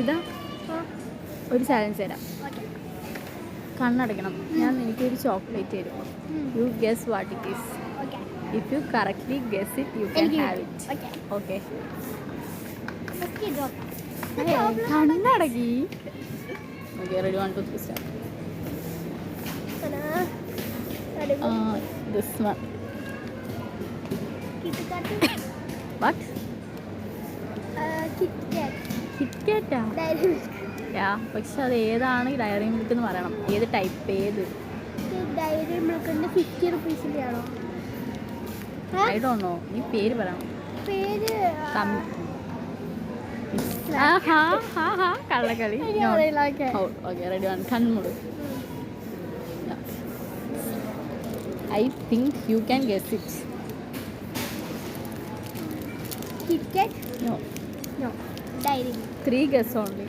ഇതാ ഒരു ചാലഞ്ച് തരാം. കണ്ണടയ്ക്കണം. ഞാൻ എനിക്കൊരു ചോക്ലേറ്റ് തരും. You guess what it is. If you correctly guess it you can have it. Okay, കണ്ണടക്കി. Okay, ready, 1 2 3 start. This one. What? KitKat. പക്ഷെ അത് ഏതാണ് ഡയറി മിൽക്ക് എന്ന് പറയണം. ഏത് ടൈപ്പ്? ഏത് ഡയറി മിൽക്കിന്റെ 50 rupees ആണോ? I don't know. നീ പേര് പറയണം. പേര് കള്ളക്കളി. ഓക്കെ, റെഡി, 1 കൺമുട്. I think you can guess it. KitKat? No. Dairy. 3 guess only.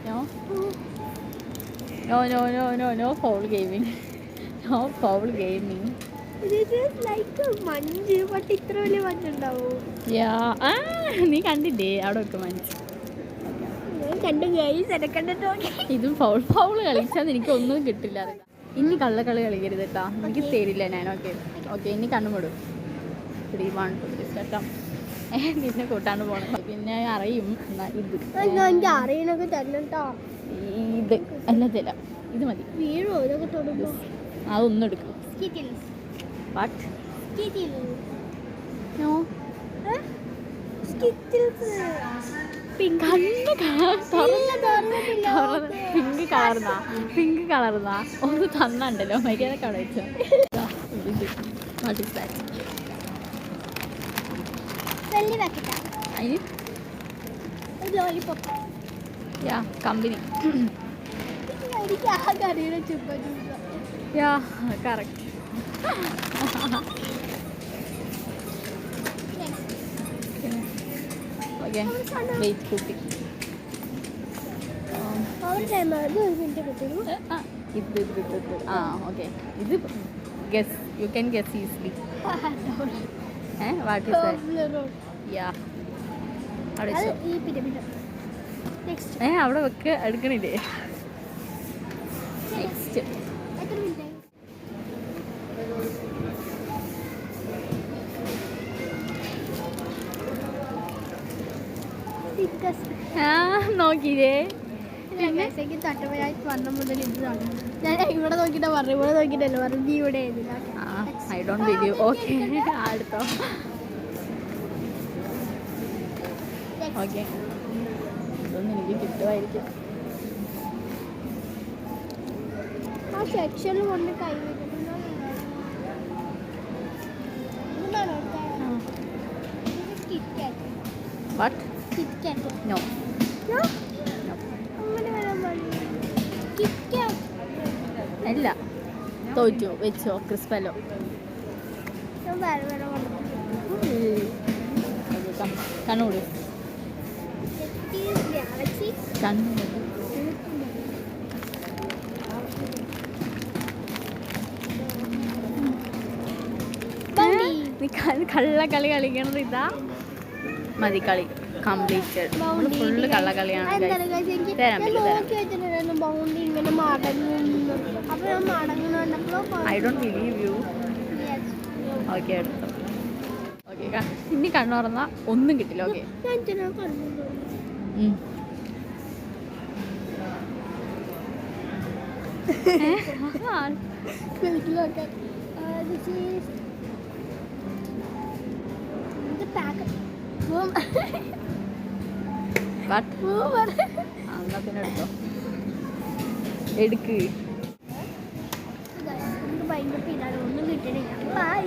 No foul gaming. No foul gaming. This is like a manju, but ഇത്ര വലിയ മഞ്ചുണ്ടാവോ? നീ കണ്ടില്ലേ അവിടെ ഒക്കെ മഞ്ച്? കണ്ടു ഗൈസ്, എന്നെ കണ്ടിട്ടോ. ഇതും ഫൗൾ കളിച്ചാൽ എനിക്ക് ഒന്നും കിട്ടില്ല. ഇനി കള്ളക്കളി കളിക്കരുത് കേട്ടോ, എനിക്ക് തരില്ല ഞാൻ. ഓക്കെ, ഇനി കണ്ണുമുടും. 3 1 2 3 സ്റ്റാർട്ട്. നിന്നെ കൂട്ടാണ്ട് പോകണം. പിന്നെ അറിയും. എനിക്ക് അറിയണൊക്കെ തരട്ടോ. ഇത് അല്ലതല്ല, ഇത് മതി. വീഴോ ഇതൊക്കെ തൊടുമ്പോ? അതൊന്നും എടുക്കും. വാട്ട്? നോ. പിങ്ക് കളർന്നാ ഒന്ന് തന്നുണ്ടല്ലോ. മര്യാദക്ക് അവിടെ വെച്ചോ. കമ്പനി. കറക്റ്റ്. ഓക്കെ, വെയിറ്റ് കൂട്ടി. ഇത് ഓക്കെ, ഇത് guess you can guess easily. What is that? അവിടെ അവിടെ വെക്ക്. എടുക്കണില്ലേ? നെക്സ്റ്റ്. നോക്കിയില്ലേ? വന്ന മുതൽ ഇതാണ്. ഞാൻ ഇവിടെ നോക്കിട്ടാ പറഞ്ഞു, ഇവിടെ നോക്കിട്ടല്ലോ പറഞ്ഞു. ഇവിടെ ഐ ഡോണ്ട് ബിലീവ്. ഓക്കെ, അടുത്തോ. ഓക്കെ, ഇതൊന്നും എനിക്ക് കിട്ടുമായിരിക്കും. ആ സെക്ഷനിൽ കൊണ്ട് കൈ വാട്ട്? നോ. അല്ല, തോറ്റു. വെച്ചോ ക്രിസ്പലോ. കണ്ണൂട് കള്ളക്കളി കളിക്കണത് ഇതാ. മതി, കളി കംപ്ലീറ്റഡ്. ഫുള്ള് കള്ളക്കളിയാണ്. I don't believe you. Okay, എടുത്തു. ഓക്കെ, ഇനി കണ്ണു തുറന്നാൽ ഒന്നും കിട്ടില്ല. ഓക്കെ, എന്നാ പിന്നെ എടുത്തോ. എടുക്ക്. ഭയങ്കര ഒന്നും കിട്ടണില്ല. ബൈ.